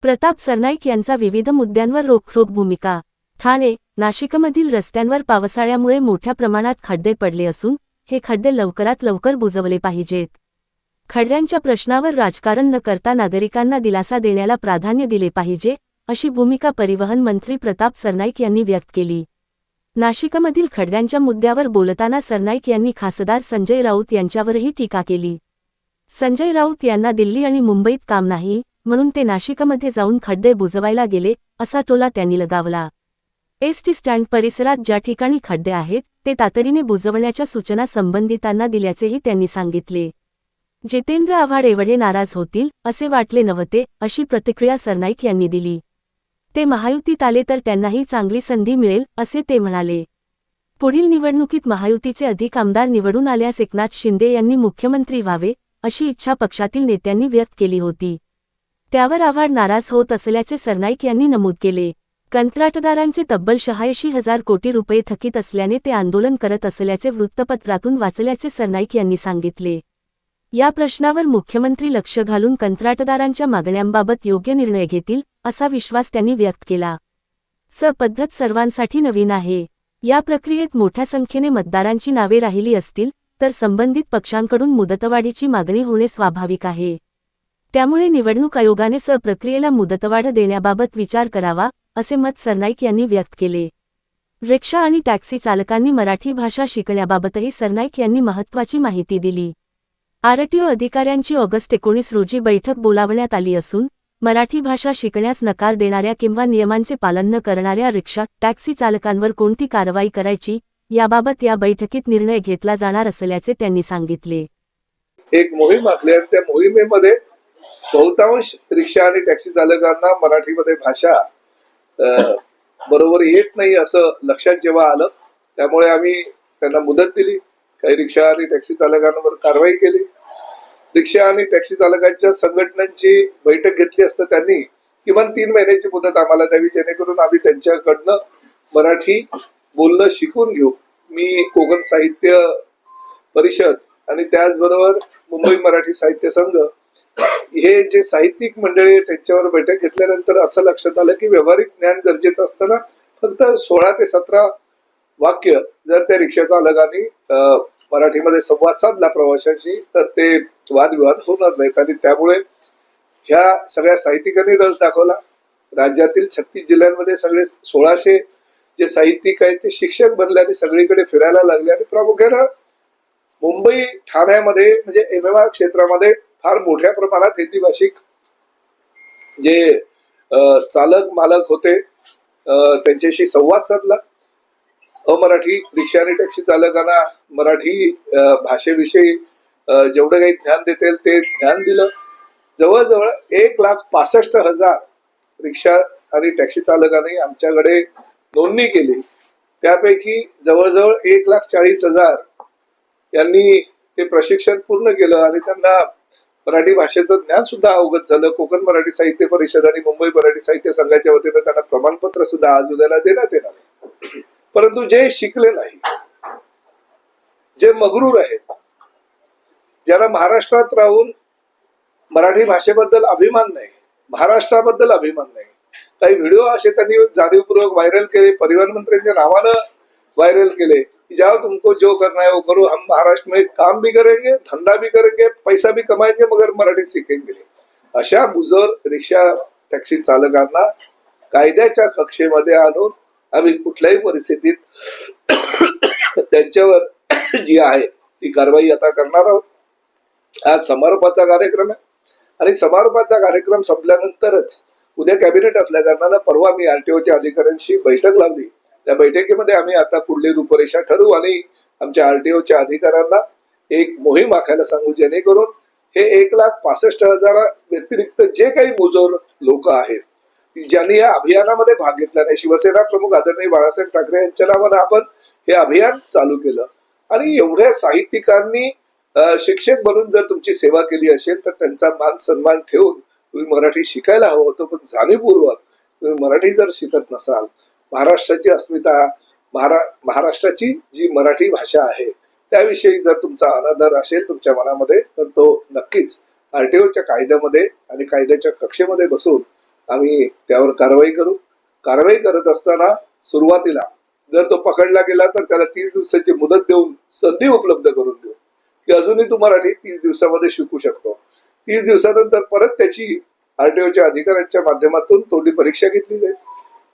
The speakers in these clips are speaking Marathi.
प्रताप सरनाईक यांचा विविध मुद्द्यांवर रोखठोक भूमिका. ठाणे, नाशिकमधील रस्त्यांवर पावसाळ्यामुळे मोठ्या प्रमाणात खड्डे पडले असून हे खड्डे लवकरात लवकर बुजवले पाहिजेत. खड्ड्यांच्या प्रश्नावर राजकारण न करता नागरिकांना दिलासा देण्याला प्राधान्य दिले पाहिजे, अशी भूमिका परिवहन मंत्री प्रताप सरनाईक यांनी व्यक्त केली. नाशिकमधील खड्ड्यांच्या मुद्द्यावर बोलताना सरनाईक यांनी खासदार संजय राऊत यांच्यावरही टीका केली. संजय राऊत यांना दिल्ली आणि मुंबईत काम नाही, म्हणून ते नाशिकमध्ये जाऊन खड्डे बुजवायला गेले, असा टोला त्यांनी लगावला. एसटी स्टँड परिसरात ज्या ठिकाणी खड्डे आहेत ते तातडीने बुजवण्याच्या सूचना संबंधितांना दिल्याचेही त्यांनी सांगितले. जितेंद्र आव्हाड एवढे नाराज होतील असे वाटले नव्हते, अशी प्रतिक्रिया सरनाईक यांनी दिली. ते महायुतीत आले तर त्यांनाही चांगली संधी मिळेल, असे ते म्हणाले. पुढील निवडणुकीत महायुतीचे अधिक आमदार निवडून आल्यास एकनाथ शिंदे यांनी मुख्यमंत्री व्हावे, अशी इच्छा पक्षातील नेत्यांनी व्यक्त केली होती. त्यावर आव्हाड नाराज होत असल्याचे सरनाईक यांनी नमूद केले. कंत्राटदारांचे तब्बल 86,000 कोटी रुपये थकीत असल्याने ते आंदोलन करत असल्याचे वृत्तपत्रातून वाचल्याचे सरनाईक यांनी सांगितले. या प्रश्नावर मुख्यमंत्री लक्ष घालून कंत्राटदारांच्या मागण्यांबाबत योग्य निर्णय घेतील, असा विश्वास त्यांनी व्यक्त केला. पद्धत सर्वांसाठी नवीन आहे. या प्रक्रियेत मोठ्या संख्येने मतदारांची नावे राहिली असतील तर संबंधित पक्षांकडून मुदतवाढीची मागणी होणे स्वाभाविक आहे. त्यामुळे निवडणूक आयोगाने प्रक्रियेला मुदतवाढ देण्याबाबत विचार करावा, असे मत सरनाईक यांनी व्यक्त केले. रिक्षा आणि टॅक्सी चालकांनी मराठी भाषा शिकण्याबाबतही सरनाईक यांनी महत्त्वाची माहिती दिली. आरटीओ अधिकाऱ्यांची ऑगस्ट 19 रोजी बैठक बोलावण्यात आली असून मराठी भाषा शिकण्यास नकार देणाऱ्या किंवा नियमांचे पालन न करणाऱ्या रिक्षा, टॅक्सी चालकांवर कोणती कारवाई करायची याबाबत या बैठकीत निर्णय घेतला जाणार असल्याचे त्यांनी सांगितले. एक मोहीम आखली आणि त्या मोहिमेमध्ये बहुतांश रिक्षा आणि टॅक्सी चालकांना मराठीमध्ये भाषा बरोबर येत नाही असं लक्षात जेव्हा आलं, त्यामुळे आम्ही त्यांना मुदत दिली. काही रिक्षा आणि टॅक्सी चालकांवर कारवाई केली. रिक्षा आणि टॅक्सी चालकांच्या संघटनांची बैठक घेतली असता त्यांनी किमान 3 महिन्याची मुदत आम्हाला द्यावी, जेणेकरून आम्ही त्यांच्याकडनं मराठी बोलणं शिकून घेऊ. मी कोकण साहित्य परिषद आणि त्याचबरोबर मुंबई मराठी साहित्य संघ हे जे साहित्यिक मंडळी आहे त्यांच्यावर बैठक घेतल्यानंतर असं लक्षात आलं की व्यावहारिक ज्ञान गरजेचं असताना फक्त 16 ते 17 वाक्य जर त्या रिक्षा चालकांनी मराठीमध्ये संवाद साधला प्रवाशांशी तर ते वादविवाद होणार नाहीत. आणि त्यामुळे ह्या सगळ्या साहित्यिकांनी रस दाखवला. राज्यातील 36 जिल्ह्यांमध्ये सगळे 1600 जे साहित्यिक आहेत ते शिक्षक बनले आणि सगळीकडे फिरायला लागले. आणि प्रामुख्यानं मुंबई ठाण्यामध्ये म्हणजे MMR क्षेत्रामध्ये फार मोठ्या प्रमाणात हिंदी भाषिक जे चालक मालक होते त्यांच्याशी संवाद साधला. अमराठी रिक्षा आणि टॅक्सी चालकांना मराठी भाषेविषयी जेवढं काही ज्ञान देता ते ज्ञान दिलं. जवळजवळ 1,65,000 रिक्षा आणि टॅक्सी चालकांनी आमच्याकडे नोंदणी केली. त्यापैकी जवळजवळ 1,40,000 यांनी ते प्रशिक्षण पूर्ण केलं आणि त्यांना मराठी भाषेचं ज्ञान सुद्धा अवगत झालं. कोकण मराठी साहित्य परिषद आणि मुंबई मराठी साहित्य संघाच्या वतीनं त्यांना प्रमाणपत्र सुद्धा आज उद्याला देण्यात येणार. परंतु जे शिकले नाही, जे मगरूर आहेत, ज्यांना महाराष्ट्रात राहून मराठी भाषेबद्दल अभिमान नाही, महाराष्ट्राबद्दल अभिमान नाही, काही व्हिडिओ असे त्यांनी जाणीवपूर्वक व्हायरल केले, परिवहन मंत्र्यांच्या नावानं व्हायरल केले कि जाओ तुमको जो करना है वो करो, हम महाराष्ट्र में काम भी करेंगे, धंधा भी करेंगे, पैसा भी कमाएंगे, मगर मराठी सीखेंगे. अशा बुजर रिक्षा टॅक्सी चालकांना कायद्याच्या कक्षेमध्ये आणून आम्ही कुठल्याही परिस्थितीत त्यांच्यावर जी आहे ती कारवाई आता करणार आहोत. आज समारोपाचा कार्यक्रम आहे आणि समारोपाचा कार्यक्रम संपल्यानंतरच उद्या कॅबिनेट असल्या कारणानं परवा मी RTOच्या अधिकाऱ्यांशी बैठक लावली. त्या बैठकीमध्ये आम्ही आता पुढली रूपरेषा ठरवू आणि आमच्या RTOच्या अधिकाऱ्यांना एक मोहीम आखायला सांगू, जेणेकरून हे 1,65,000 व्यतिरिक्त जे काही मुजोर लोक आहेत ज्यांनी या अभियानामध्ये भाग घेतला नाही, शिवसेना प्रमुख आदरणीय बाळासाहेब ठाकरे यांच्या नावानं आपण हे अभियान चालू केलं. आणि एवढ्या साहित्यिकांनी शिक्षक बनून जर तुमची सेवा केली असेल तर त्यांचा मान सन्मान ठेवून तुम्ही मराठी शिकायला हवं होतं. पण जाणीवपूर्वक तुम्ही मराठी जर शिकत नसाल, महाराष्ट्राची अस्मिता, महाराष्ट्राची जी मराठी भाषा आहे त्याविषयी जर तुमचा अनादर असेल तुमच्या मनामध्ये, तर तो नक्कीच RTOच्या कायद्यामध्ये आणि कायद्याच्या कक्षेमध्ये बसून आम्ही त्यावर कारवाई करू. कारवाई करत असताना सुरुवातीला जर तो पकडला गेला तर त्याला 30 दिवसाची मुदत देऊन संधी उपलब्ध करून देऊ की अजूनही तू मराठी 30 दिवसामध्ये शिकू शकतो. 30 दिवसानंतर परत त्याची आरटीओच्या अधिकाऱ्यांच्या माध्यमातून तोंडी परीक्षा घेतली जाईल.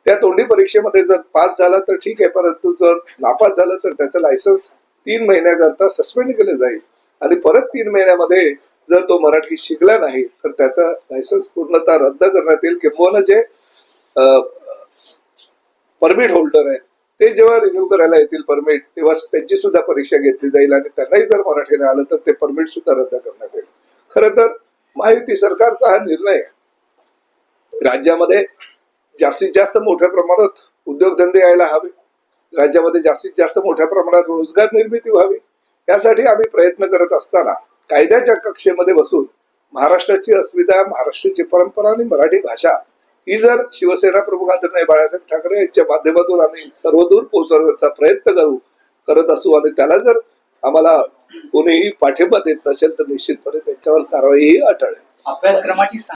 त्या तोंडी परीक्षेमध्ये जर पास झाला तर ठीक आहे, परंतु जर नापास झालं तर त्याचं लायसन्स 3 महिन्याकरता सस्पेंड केलं जाईल आणि परत 3 महिन्यामध्ये जर तो मराठी शिकला नाही तर त्याचा लायसन्स पूर्णतः रद्द करण्यात येईल. किंबहुना जे परमिट होल्डर आहेत ते जेव्हा रिन्यू करायला येतील परमिट, तेव्हा त्यांची सुद्धा परीक्षा घेतली जाईल आणि त्यांनाही जर मराठी नाही आलं तर ते परमिट सुद्धा रद्द करण्यात येईल. खरं तर महायुती सरकारचा हा निर्णय आहे. राज्यामध्ये जास्तीत जास्त मोठ्या प्रमाणात उद्योगधंदे यायला हवे, राज्यामध्ये जास्तीत जास्त मोठ्या प्रमाणात रोजगार निर्मिती व्हावी, यासाठी आम्ही प्रयत्न करत असताना कायद्याच्या कक्षेमध्ये बसून महाराष्ट्राची अस्मिता, महाराष्ट्राची परंपरा आणि मराठी भाषा ही जर शिवसेना प्रमुख आदरणीय बाळासाहेब ठाकरे यांच्या माध्यमातून आम्ही सर्वदूर पोहोचवण्याचा प्रयत्न करत असू आणि त्याला जर आम्हाला कोणीही पाठिंबा देत नसेल तर निश्चितपणे त्यांच्यावर कारवाईही अटळ आहे. अभ्यासक्रमाची